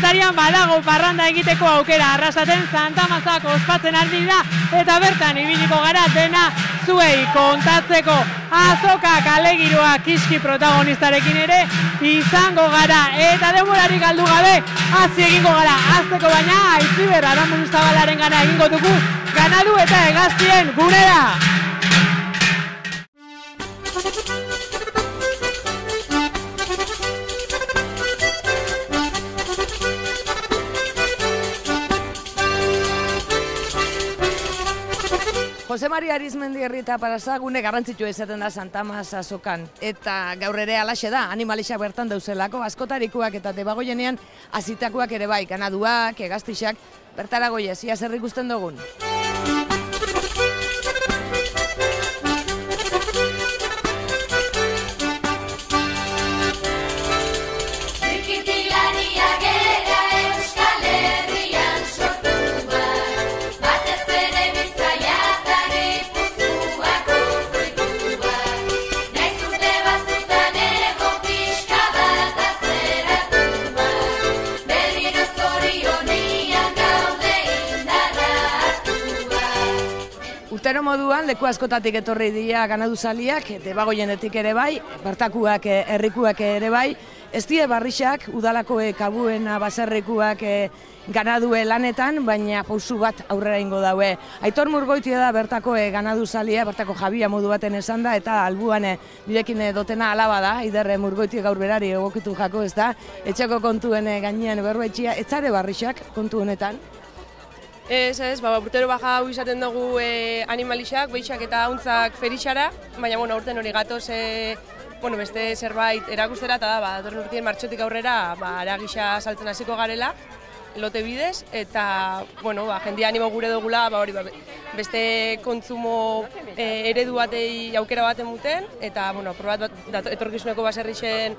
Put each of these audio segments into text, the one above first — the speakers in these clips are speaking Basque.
atarian badago parranda egiteko aukera. Arrasaten Santa Mazak ospatzen ari dira eta bertan ibiliko gara dena zuei kontatzeko. Azoka kalegiroa kiski protagonistarekin ere izango gara eta denborarik galdu gabe hasi egingo gara. Hasteko baina Aitziber Aranburu Zabalaren gana egingo dugu ganadu eta hegaztien gunera. Jose Maria Arizmendiarri eta Paraza gune garrantzitsua izaten da Santa Mas azokan. Eta gaur ere alaxe da, animalixak bertan dauzelako, askotarikoak eta debagoienean azitakoak ere bai, ganaduak, hegaztixak, bertara goiez, ia zer ikusten dugun. Urtero moduan, leku askotatik etorri dira ganaduzaliak, debagoienetik ere bai, bertakuak, herrikuak ere bai, ez die barrixak, udalako kabuena baserrikuak ganadue lanetan, baina pausu bat aurrera ingo daue. Aitor Murgoitia da bertako ganaduzalia, bertako jabia modu baten esan da, eta albuan birekin dotena alaba da, Ider Murgoitia gaur berari egokitu jako ez da, etxeko kontuen gainean berbaitxia, etzare barrixak kontu honetan. Ez, urtero baja hau izaten dugu animalixak, beixak eta hauntzak ferixara, baina urten hori gatoz beste zerbait erakustera, eta da, datorren urtien martxotik aurrera aragisa saltzen hasiko garela, lote bidez, eta jendia animo gure dugula, beste kontsumo eredu batei aukera baten muten, eta etorkizuneko baserrixen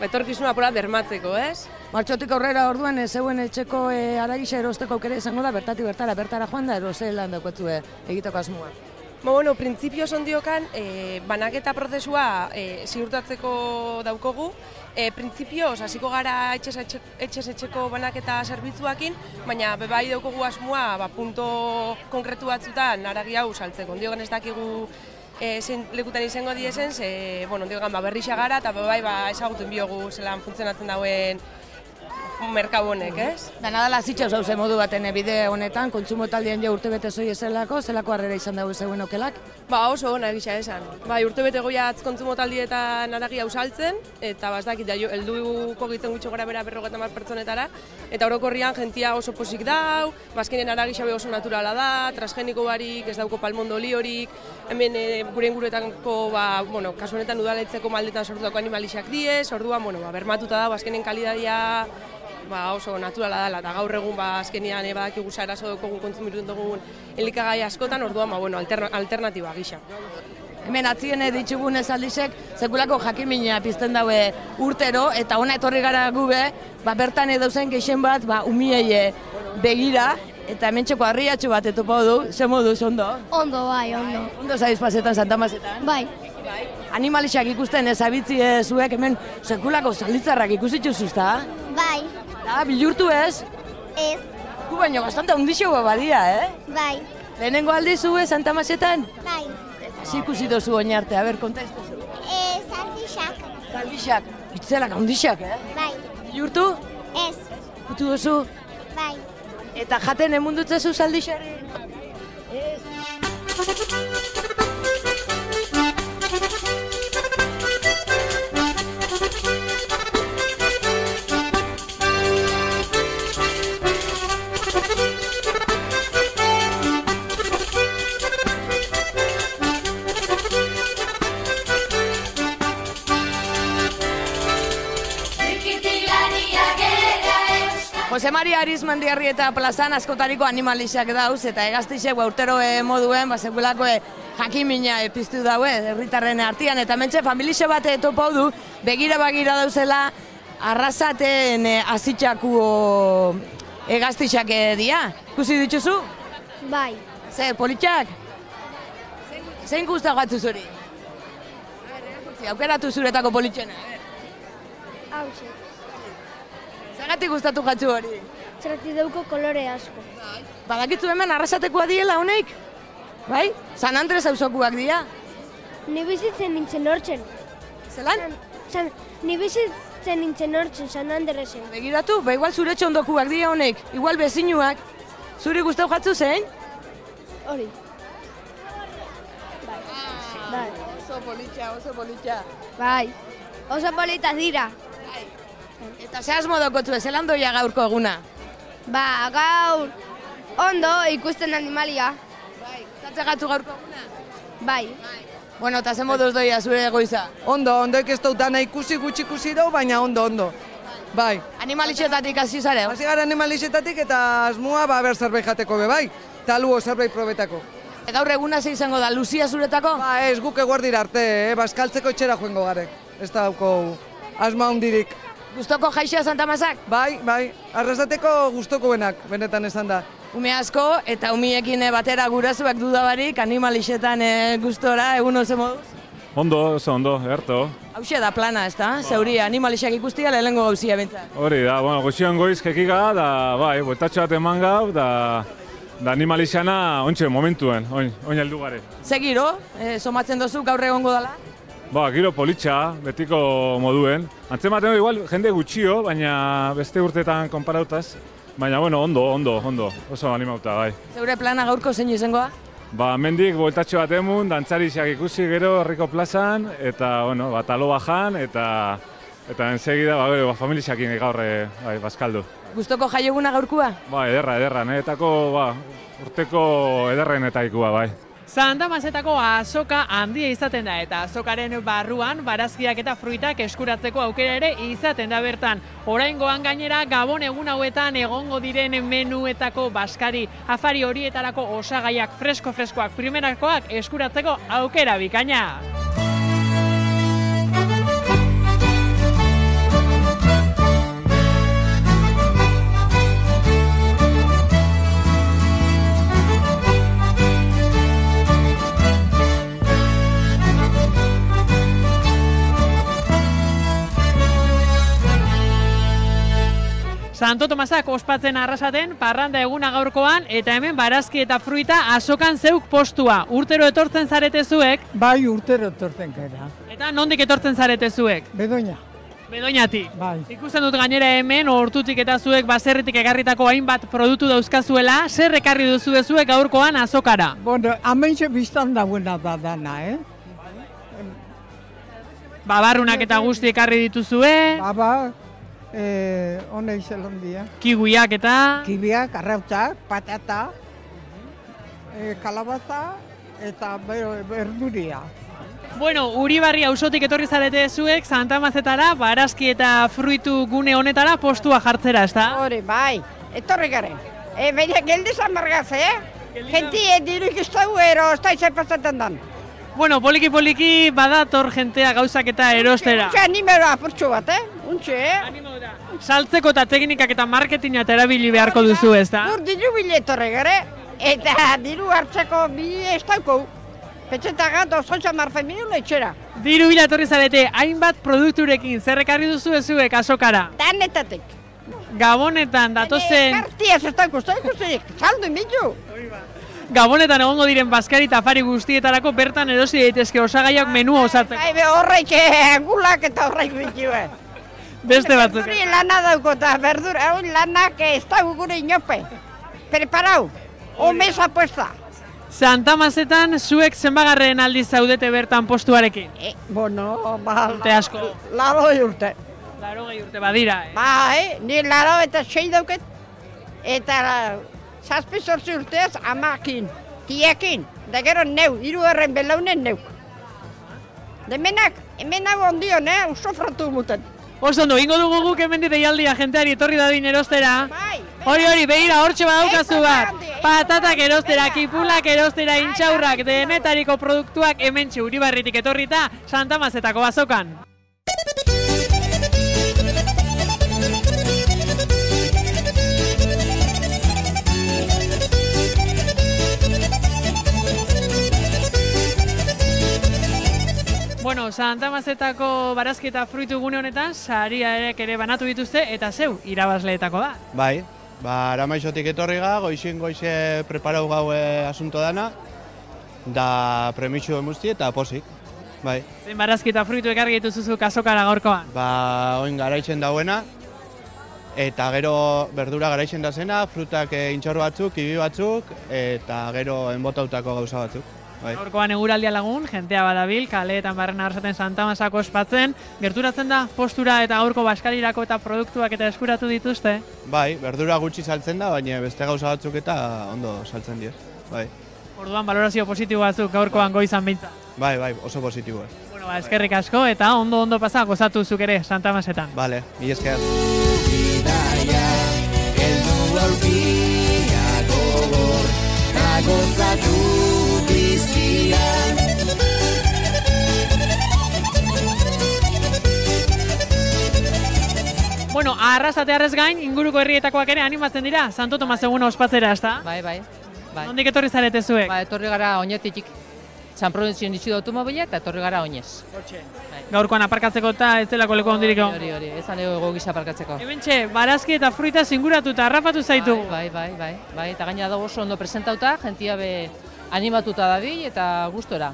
etorkizuna apura bermatzeko, ez? Martxotik aurrera orduan zeuen etxeko aragisa erosteko aukera izango da, bertatik bertara joan da, erozelan daukotzu egiteko asmoa. Printzipioz ondiokan, banaketa prozesua ziurtatzeko daukogu. Printzipioz, hasiko gara etxez etxeko banaketa zerbitzuakin, baina bai daukogu asmoa punto konkretu batzutan aragi hau saltzeko. Ondiokan ez dakigu zein lekutan izango diezen, berrixa gara eta bai ezagutu biogu zelan funtzionatzen dauen merkau honek, ez? Dana dela zitxos hauze modu baten bide honetan, kontsumo taldien ja urtebete zoi ezelako, zelako harrera izan dago zeuen okelak? Oso ona egisa esan. Urtebete goiatz kontsumo taldietan aragi hau saltzen, eta bazdakit, helduko gitzen gutxo gara bera 50 pertsonetara, eta orokorrian jentia oso posik dau, bazkenen aragi xabe oso naturala da, transgeniko barik, ez dauko palmondo oliorik, hemen gure inguruetanko, kasu honetan udaletzeko maldetan sortutako animalixak diez, orduan, bermatuta da, bazkenen kalidadia oso naturala dela, eta gaur egun azkenian badakigu eraso dugu kontsumitzen dugun elikagai askotan, orduan alternatiba gisa. Hemen atzien ditugun ezaldizek, sekulako jakimina pizten daue urtero, eta ona etorri gara gube, bertan dauzen geixen bat, umiei begira, eta hemen txeko harriatxo bat etopo du, ze moduz, ondo? Ondo, bai, ondo. Ondo zaiz pasetan, Santa Mazetan? Bai. Animalixak ikusten ezabitzi zuek, hemen sekulako zalditzarrak ikusitzu zuzta? Bai. Bilurtu ez? Ez. Gu baino bastante ondixo badia, Bai. Lehenengo aldi zue Santa Mazetan? Bai. Eta zikusi dozu oinarte, konta ez duzu? Zaldixak. Zaldixak, bitzelak ondixak, Bai. Bilurtu? Ez. Kutu dozu? Bai. Eta jaten emundutzezu zaldixari? Ez. Jose Maria Arizmendiarri eta plazan askotariko animalixak dauz, eta hegaztixek urtero moduen, sekulako jakimina piztu daue, herritarren artean, eta mentxe familixe bat topo du, begira dauzela, arrasaten azitxaku hegaztixak dia. Kusi dituzu? Bai. Zer, politxak? Zein guztak batzu zuri? Aukeratu zuretako politxena. Hauze. Zagatik gustatu jatzu hori? Zergatik dauko kolore asko. Badakitzu hemen arrasatekoa diela honek? Bai? San Andres auzokuak dira. Ni bizitzen nintzen hortzen. Zelan? Ni bizitzen nintzen hortzen, San Andresen. Begiratu, igual zure txondokuak dira honek, igual bezinuak. Zuri gustau jatzu zein? Hori. Bai. Oso politxa. Bai. Oso polita dira. Eta ze asmo dokotzu, zelan doia gaurko eguna? Ba, gaur ondo ikusten animalia. Bai, gustatzen jatzu gaurko eguna? Bai. Bueno, eta ze moduz doia zure egoiza? Ondo ez dutana ikusi gutxi ikusi dau, baina ondo. Bai. Animalixetatik hasi zare? Hasi gara animalixetatik eta asmoa ber zerbait jateko be bai. Taluo zerbait probetako. Gaur eguna ze izango da, Luzia zuretako? Ba ez, guk eguerdira arte, baskaltzeko etxera joango gare. Ez dauko asma hundirik. Gustoko jaixea Santa Mazak? Bai, arrasateko gustokoenak, benetan esan da. Ume asko eta umiekin batera gurasoak dudabarik animalixetan gustora, egun oso moduz? Ondo, oso ondo, erto. Hauxe da plana, ezta? Zeuria animalixak ikustia lehenengo gauzia bentzat. Hori da, goxian goiz kekika, da, bai, bueltatxo bat eman gau, da animalixana ontxe momentuen, oin heldu gare. Zegiro, somatzen dozu gaur egongo dela? Ba, giro politxa, betiko moduen. Antzematen igual jende gutxio, baina beste urteetan konparautaz. Baina, bueno, ondo, oso animauta, bai. Zeure plana gaurko zein izangoa? Ba, mendik bueltatxo bat emun, dantzarixak ikusi gero herriko plazan, eta, bueno, talo bajan, eta ensegida, familixakin gaur, bai, bazkaldu. Gustoko jaieguna gaurkua? Ba, ederra, niretako, urteko ederrenetaikua, bai. Santa Mazetako azoka handia izaten da eta azokaren barruan barazkiak eta fruitak eskuratzeko aukera ere izaten da bertan. Oraingoan gainera Gabon egun hauetan egongo diren menuetako baskari afari horietarako osagaiak freskoak primerakoak eskuratzeko aukera bikaina. Santo Tomasak ospatzen arrasaten parranda eguna gaurkoan eta hemen barazki eta fruita azokan zeuk postua. Urtero etortzen zarete zuek? Bai, urtero etortzen gara. Eta nondik etortzen zarete zuek? Bedoina. Bedoinatik. Bai. Ikusten dut gainera hemen hortutik eta zuek baserritik ekarritako hainbat produktu dauzkazuela, zer ekarri duzu zuek gaurkoan azokara? Bueno, hementxe biztan dagoena da dana, Babarrunak eta guzti ekarri dituzue? Baba, hona izelon dia. Kiwiak eta? Kiwiak, arrautzak, patata, kalabaza eta berduria. Bueno, Uribarri auzotik etorri zarete zuek Santa Mazetara, barazki eta fruitu gune honetara postua jartzera, ezta? Hori, bai, etorri garen. Baina geldizan bergaz, Genti diruik ez dugu ero, ez da izan pasatzen dan. Bueno, poliki badator jentea gauzak eta erostera. Untxe animera apurtxo bat, Untxe, Saltzeko eta teknikak eta marketinga erabili beharko duzu, ezta? Gur diru bile etorri gare, eta diru hartzeko bile ez dauko. Petxetagat osoitza marfen minula etxera. Diru bila etorri zarete, hainbat produkturekin, zer ekarri duzu zuek azokara? Danetatik. Gabonetan datozen... Kartiaz ez dauko, saldu inbitu. Gabonetan egongo diren baskari eta afari guztietarako bertan erosi daitezke osagaiak menu osatzeko. Bai, horreik gulak eta horreik bitue. Beste batzuk. Berduri lana dauko eta berdura, lanak ez dago gure inope. Preparau, omez apuesta. Santa Mazetan zuek zenbagarren aldiz zaudete bertan postuarekin? Bueno, urte asko. 80 urte. 80 urte badira, Bai, ni 86 dauket. Eta 7-8 urteaz amakin, tiekin. Da gero neu, 3 belaunen neuk. Demenak, hemen hau ondion, oso fratu muten. Oso ondo, ingo dugu guk hemen deialdia jenteari etorri dadin erostera. Bai. Hori, behira, hortxe badaukazu bat. Patatak erostera, kipulak erostera, intxaurrak, denetariko produktuak hementxe Uribarritik etorrita Santa Mazetako azokan. Bueno, Santa Mazetako barazki eta fruitu gune honetan, saria ere banatu dituzte, eta zeu, irabazleetako da. Bai, Aramaizotik etorri ga, goize preparau gau asunto dana, da premixu emuzti eta posik, bai. Zein barazki eta fruitu ekarri dituzuzu azokara gaurkoan? Oin garaitzen dauena, eta gero berdura garaitzen da zena, frutak intxor batzuk, kibi batzuk, eta gero enbotautako gauza batzuk. Bai. Gaurkoan eguraldia lagun, jentea badabil, kaleetan barrena arrasaten Santa Masako ospatzen, gerturatzen da postura eta gaurko baskalirako eta produktuak eta eskuratu dituzte? Bai, berdura gutxi saltzen da, baina beste gauza batzuk eta ondo saltzen dira. Bai. Orduan balorazio positibo batzuk gaurkoan goizan beintza. Bai, oso positiboa. Bueno, eskerrik asko eta ondo pasa gozatu zuk ere Santa Masetan. Vale, mila esker. Bueno, Arrasatearrez gain, inguruko herrietakoak ere animatzen dira, Santo Tomas eguna ospatzera, ezta? Bai. Nondik etorri zarete zuek? Etorri gara Oñatitik. San Prudentzioan itxi automobila eta etorri gara Oñez. Gaurkoan aparkatzeko eta ez delako leku ondiriko? Hori, ez alego ego gisa aparkatzeko. Hementxe, barazki eta fruita zinguratu eta harrapatu zaitu. Bai, eta gaina dago oso ondo presentauta, jentia be animatuta dabil eta gustora,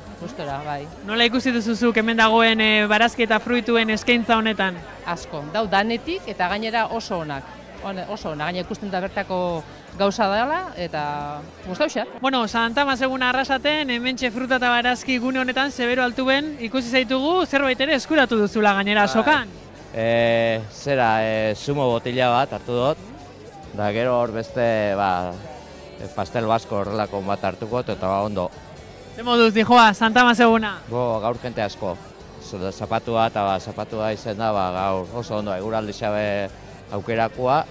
bai. Nola ikusi duzuzuk hemen dagoen barazki eta fruituen eskaintza honetan? Asko, dau danetik eta gainera oso onak. Gaina ikusten da bertako gauza dela eta gustauxat. Bueno, Santa Mas eguna Arrasaten, hementxe fruta eta barazki gune honetan zebero altuben ikusi zaitugu zerbait ere eskuratu duzula gainera azokan. Zumo botila bat hartu dut, da gero hor beste pastel basko horrelako bat hartuko eta ondo. Ze moduz dijoa, Santa Mas eguna? Gaur jente asko. Zapatua eta zapatua izen da gaur oso ondo, eguraldi xabe aukerakoa.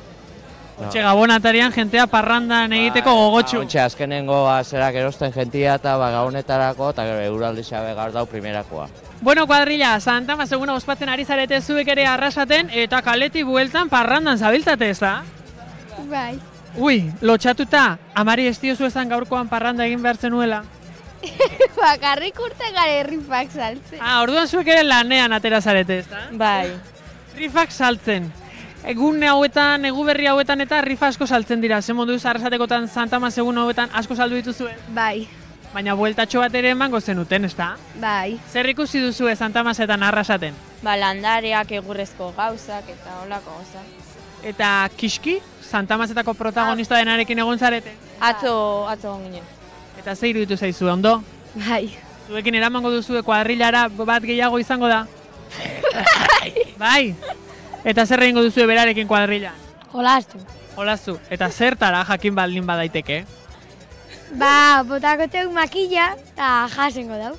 Otxe gabonatarian jentea parrandan egiteko gogotxu. Otxe azkenengo zerak erosten jentia eta gabonetarako eta eguraldi xabe gaur dau primerakoa. Bueno, kuadrilla, Santa Mas eguna ospatzen ari zarete zuek ere Arrasaten eta kaleti bueltan parrandan zabiltzate, ez da? Bai. Ui, lotxatuta, amari ez diozu esan gaurkoan parranda egin behar zenuela? Bakarrik urte gara rifak saltzen. Orduan zuek ere lanean atera zarete, ez da? Bai. Rifak saltzen. Egun hauetan, eguberri hauetan eta rifa asko saltzen dira. Ze moduz Arrasatekotan Santa Mas egun hauetan asko saldu dituzue? Bai. Baina bueltatxo bat ere emango zenuten, ez da? Bai. Zer ikusi duzue Santa Masetan Arrasaten? Landareak, egurrezko gauzak eta holako gauza. Eta Kiski, Santa Masetako protagonista denarekin egon zarete? Atzo ginen. Eta ze iruditu zaizu, ondo? Bai. Zuekin eramango duzue kuadrillara bat gehiago izango da? Bai. Eta zer egingo duzue berarekin kuadrilan? Jolastu. Eta zertara jakin baldin badaiteke? Botako teuk makilla eta jasengo dau.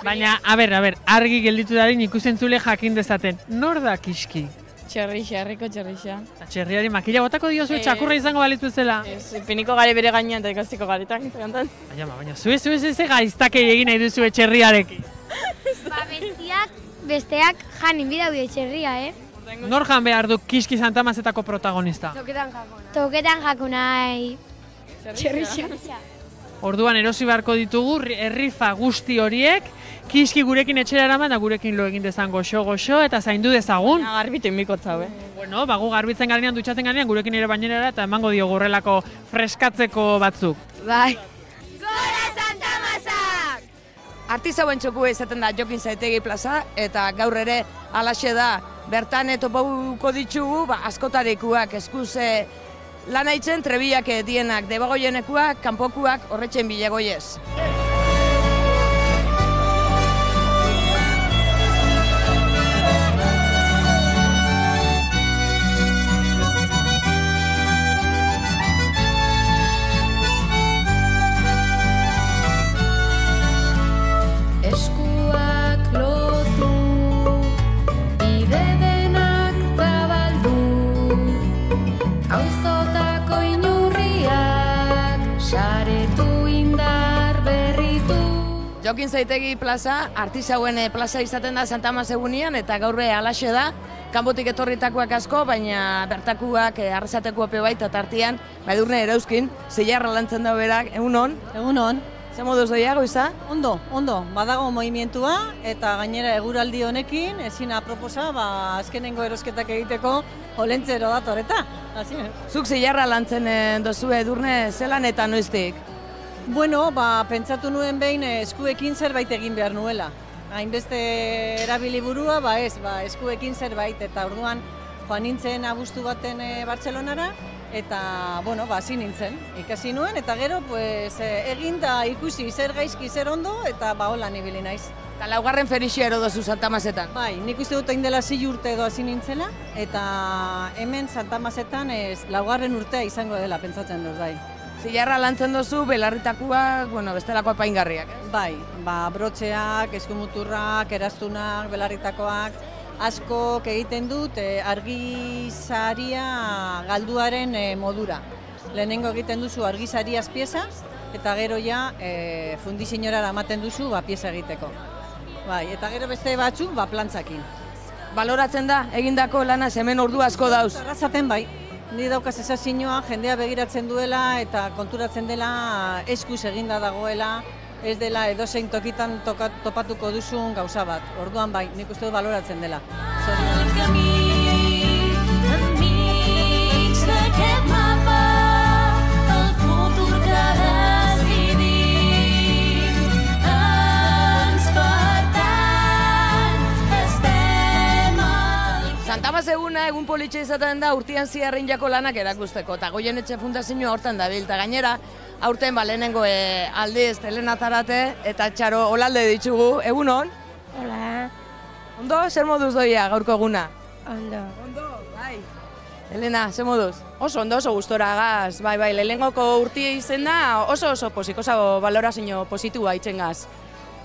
Baina, a ber, argi gelditu darin ikusentzule jakin dezaten. Nor da Kiski? Txerrixa, herriko txerrixa. Txerriari makilla botako diozu txakurra izango balitzu zela? Piniko gare bere gainean eta ikastiko garetak. Baina, zue gaiztakei egin nahi duzu txerriarekin? Besteak janin bidaude txerria, Nor jan behar du Kiski Santa Masetako protagonista? Toketan jakunai txerrixa. Orduan erosi beharko ditugu errifa guzti horiek, Kiski gurekin etxera eraman da gurekin lo egin dezan goxo eta zaindu dezagun. Garbiten mikotza, Bueno, gu garbitzen garenean, dutxatzen garenean, gurekin ere bainerara eta emango dio gurrelako freskatzeko batzuk. Bai. Gora Santa Masak! Artizauen txoku izaten da Jokin Zaitegi plaza eta gaur ere alaxe da bertan topauko ditugu askotarikuak eskuze lan haitzen trebiak dienak, debagoienekuak, kanpokuak horretzen bilegoiez. Eskuak lotu, bide denak zabaldu, auzotako inurriak saretu indar berritu. Jokin Zaitegi plaza, artizauen plaza izaten da Santa Mas egunian eta gaurre alaxe da, kanpotik etorritakoak asko, baina bertakuak Arrasateko ope baita tartian, Edurne Erauzkin, zeiarra lantzen da berak, egunon? Egunon. Ze moduz doia goiza? Ondo, badago movimientua eta gainera eguraldi honekin ezin aproposa, azkenengo erosketak egiteko olentzero datoreta. Zuk zilarra lantzen dozu Edurne, zelan eta noiztik? Bueno, pentsatu nuen behin eskuekin zerbait egin behar nuela. Hainbeste erabili burua, eskuekin zerbait, eta orduan joan nintzen abuztu baten Bartzelonara, eta, hasi nintzen, ikasi nuen, eta gero, egin da ikusi zer gaizki, zer ondo, eta holan ibili naiz. Eta laugarren ferixia erodozu Santa Mazetan? Bai, nik uste dut hain dela 6 urte edo hasi nintzela, eta hemen Santa Mazetan laugarren urtea izango dela, pentsatzen dut, bai. Zilarra lantzen dozu, belarritakoak, bestelako apaingarriak, ez? Bai, brotxeak, eskumuturrak, eraztunak, belarritakoak, askok egiten dut argizaria galduaren modura. Lehenengo egiten duzu argizariaz pieza, eta gero ja fundizinorara ematen duzu pieza egiteko. Bai, eta gero beste batzuk plantzakin. Baloratzen da, egindako lana hemen ordu asko dauz? Arrasaten bai. Ni daukaz sensazioa jendea begiratzen duela eta konturatzen dela eskuz eginda dagoela, ez dela edozein tokitan topatuko duzun gauza bat. Orduan bai, nik uste dut baloratzen dela. Santa Mas eguna egun politxe izaten da urtean ziarrin jako lanak erakusteko, eta Goienetxe Fundazioa hortan dabil, eta gainera aurten lehenengo aldiz Elena Zarate eta Txaro Olalde ditugu, egun hon? Hola. Ondo, zer moduz doia gaurko eguna? Ondo. Ondo, bai. Elena, zer moduz? Oso ondo, oso gustora gaz, bai, lehenengoko urtia izen da oso posik, oso balorazio positua itzen gaz.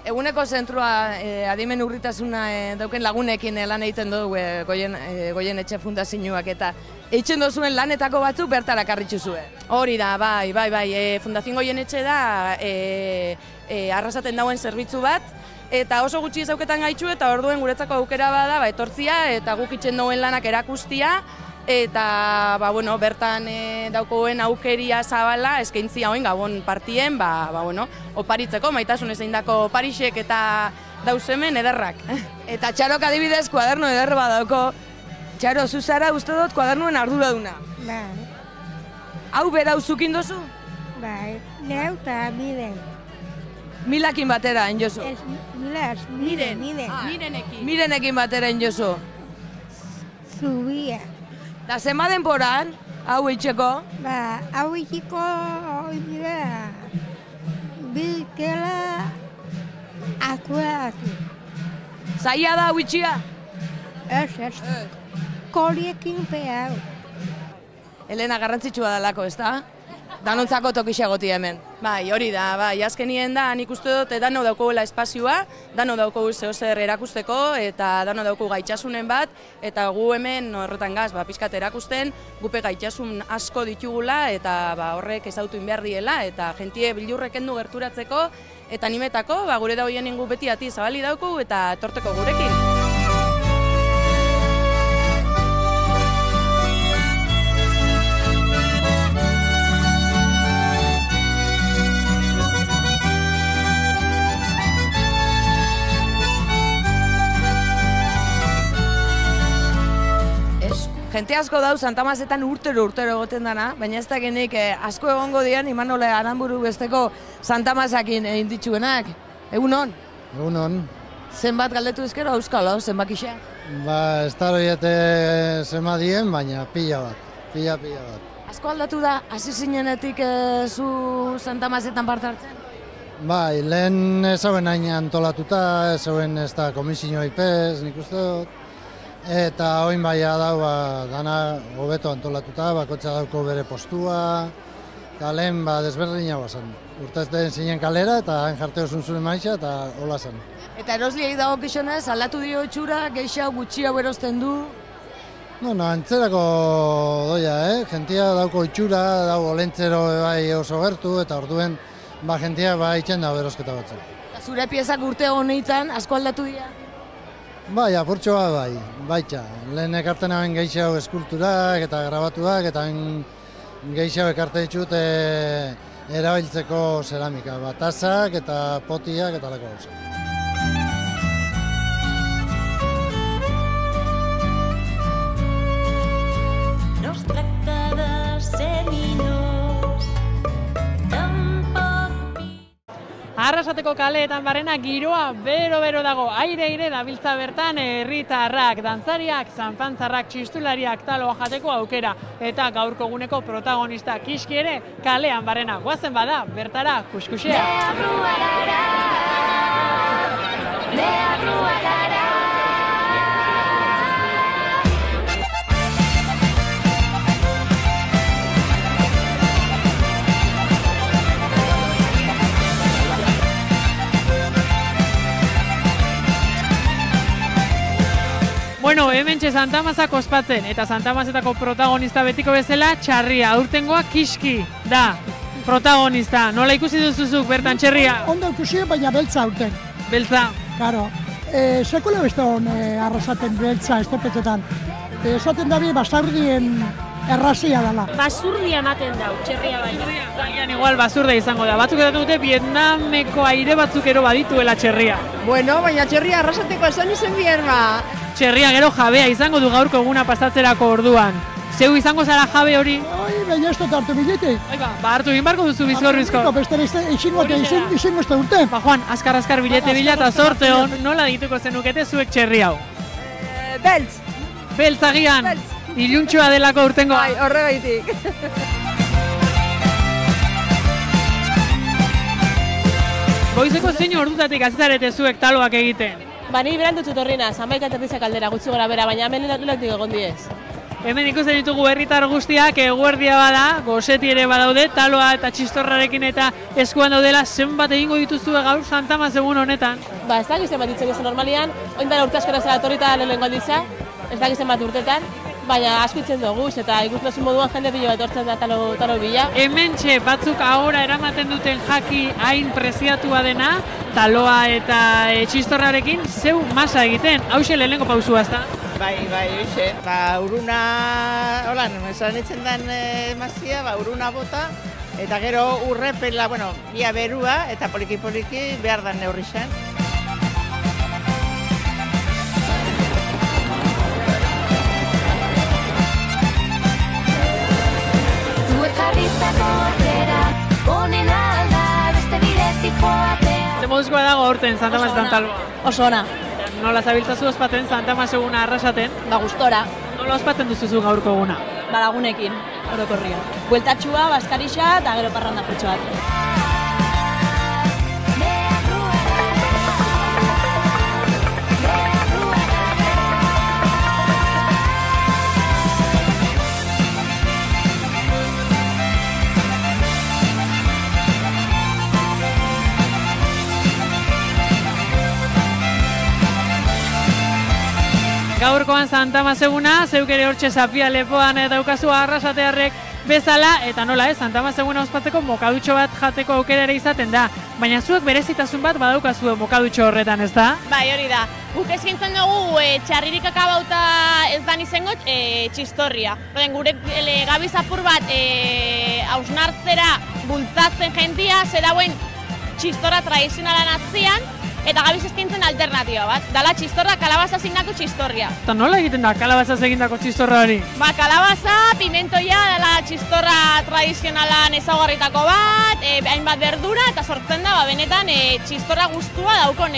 Eguneko zentrua adimen urritasuna dauken lagunekin lan egiten dugu Goienetxe Fundazioak eta eitzen dozuen lanetako batzuk bertara karritxu zuen. Hori da, bai, Fundazio Goienetxe da arrasaten dauen zerbitzu bat, eta oso gutxi ezauketan gaitxu eta orduen guretzako aukera bada etortzia eta guk itzen dauen lanak erakustia, eta bertan daukoen aukeria zabala eskaintzia hoin gabon partien, oparitzeko, maitasun ezein dako oparixek eta dauzemen ederrak. Eta Txarok adibidez kuaderno eder badauko. Txaro, zuzara uste dut kuadernuen arduraduna. Bai. Hau bera uzukin dozu? Bai, neu eta miren. Milakin batera, enjozu? Mirenekin. Mirenekin batera, enjozu? Zubia. Da zema denporan, hau itxeko? Hau itxeko, bilkela akuatu. Zaila da hau itxia? Ez. Koliekin pehau. Elena, garrantzitsua dalako, ez da? Danontzako tokixagoti hemen. Bai, hori da, azkenien da, nik uste dut dano daukogula espazioa, dano daukogu zehozer erakusteko, eta dano daukogu gaitxasunen bat, eta gu hemen horretan gaz, pixkat erakusten, gupe gaitxasun asko ditugula, eta horrek ezautu inbehar diela, eta jentie bilurrek endu gerturatzeko, eta animetako, gure da hoien ingu beti ati zabali dauku, eta torteko gurekin. Jente asko dau Santa Mazetan urtero egoten dana, baina ez da genik asko egongo dian Imanole Aranburu besteko Santa Mazakin egin ditzuenak. Egun hon? Egun hon. Zenbat galdetu ezkero auskalo, zenbak isa? Ez da horiete zenbat dien, baina pila bat. Asko aldatu da, hasi zinenetik zu Santa Mazetan parte hartzen? Bai, lehen ez hauen hain antolatuta, ez hauen ez da komisioa ipez, nik uste dut. Eta oin baia dau, dana hobeto antolatuta, bakotxa dauko bere postua, eta lehen desberdina bazan. Urtazten zinen kalera eta hain jarte osun zuen maixa eta hola zen. Eta erosliei dago gizonez, aldatu dio itxura, gehiago gutxia erosten du? Antzerako doia, jentia dauko itxura, dago olentzero bai oso gertu, eta orduen jentia itxen dago erosketa batzuk. Zure piezak urte honetan asko aldatu dira? Bai, apurtxoa baitxa. Lehen ekarten hauen gehiago eskulturak eta grabatuak, eta hain gehiago ekarten ditut erabiltzeko zeramika, batazak eta potiak eta lako gauza. Nos tracta de ser millors, tampoc... Arrasateko kaleetan barrena giroa bero-bero dago, aire dabiltza bertan herritarrak, dantzariak, zanpantzarrak, txistulariak taloa jateko aukera. Eta gaurko eguneko protagonista Kiski ere kalean barrena. Goazen bada, bertara, kuskusea. Bueno, hementxe Santamazak ospatzen, eta Santamazetako protagonista betiko bezala txarria, aurtengoa Kiski da protagonista. Nola ikusi duzuzuk bertan txarria? Ondo ikusi, baina beltza aurten. Beltza? Karo, sekula beste hon arrasaten beltza estepetetan. Esaten dabi basardien errazia dela. Basurdia ematen dau, txerria baina. Agian igual basurda izango da. Batzuk edaten dute Vietnameko aire batzuk ero badituela txerria. Bueno, baina txerria arrasateko esan izen bierba. Txerria gero jabea izango du gaurko eguna pasatzerako orduan. Zeu izango zara jabe hori? Oi, baina ez dut hartu biletik. Ba, hartu egin barko duzu bizkorrizko. Beste izango ez urte. Ba, Juan, azkar bilete bila eta sorte hon, nola dituko zenukete zuek txerri hau? Beltz. Beltz agian? Iluntxoa delako urtengo. Bai, horregaitik. Goizeko zein ordutatik azizarete zuek taloak egiten? Ba, ni berantutxut horrina, zamaika aterrizak aldera gutxi gora bera, baina hemen lehetik egon diez. Hemen ikusten ditugu herritar guztiak, eguerdia bada, gozeti ere badaude, taloa eta txistorrarekin eta eskuan daudela, zenbat egingo dituzue gaur Santamaz egun honetan? Ba, ez dakit zenbat ditzen duzu normalian, oindara urte askora zera torrita lehenengo alditza, ez dakit zenbat urtetan, baina asko itzen dugu, eta ikusten moduan jende pilo bat hortzen da talo bila. Hementxe batzuk ahora eramaten duten jaki hain preziatua dena, taloa eta txistorrarekin zeu masa egiten, hauxe lehenengo pausua ezta? Bai, hoxe. Ba, uruna, holan, esan etzen den mazia, ba, uruna bota, eta gero urrepela, bueno, ia berua, eta poliki-poliki behar dan neurri zen. Ze moduzkoa dago aurten Santamazetan taloa? Oso ona. Nola zabiltzazu ospaten Santamaz eguna arrasaten? Ba, gustora. Nola ospatzen duzuzu gaurko eguna? Ba, lagunekin, orokorria. Bueltatxua, baskarixa eta gero parranda putxo bat. Gaurkoan Santamaz eguna, zeuk ere hortxe Zapia lepoan daukazu arrasatearrek bezala, eta nola ez, Santamaz eguna ospatzeko mokadutxo bat jateko aukera ere izaten da. Baina zuek berezitasun bat badaukazue mokadutxo horretan, ez da? Bai, hori da. Guk eskaintzen dugu txarririk akabauta ez dan izango txistorria. Gure gabiz apur bat hausnartzera bultzatzen jentia, zerauen txistorra tradizionalan atzian, eta gabiz eskaintzen alternatiba bat. Dala txistorra kalabazaz egindako txistorria. Eta nola egiten da kalabazaz egindako txistorra hori? Ba, kalabaza, pimentoia, dala txistorra tradizionalan ezaugarritako bat, hainbat berdura, eta sortzen da, benetan txistorra guztua daukon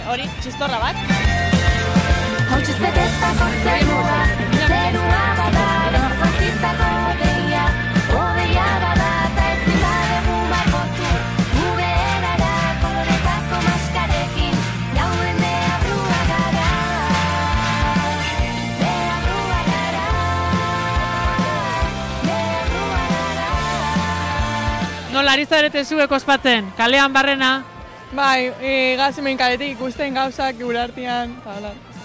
hori txistorra bat. Hautsez betetako zerua, zerua bada, bezazitako deia, odeia bada, eta ez dira dugu margotu, gure erara koloretako maskarekin, jauen deabrua gara, deabrua gara, deabrua gara. Nola ari zarete zuek ospatzen, kalean barrena? Bai, gazimen kaletik ikusten gauzak gure artean.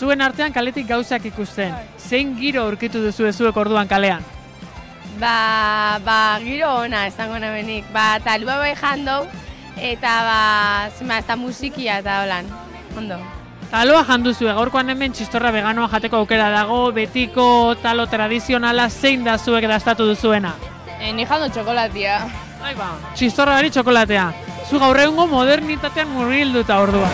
Zuen artean kaletik gauzak ikusten. Zein giro aurkitu duzu zuek orduan kalean? Ba, giro ona esango nabenik. Ba, talua bai jandou, eta ez da musikia eta holan, ondo. Taloa janduzue, gaurkoan hemen txistorra veganoa jateko aukera dago, betiko talo tradizionala zein da zuek dastatu duzuena? Ni jando txokolatia. Txistorrari txokolatea. Zu gaur egungo modernitatean murgilduta ordua.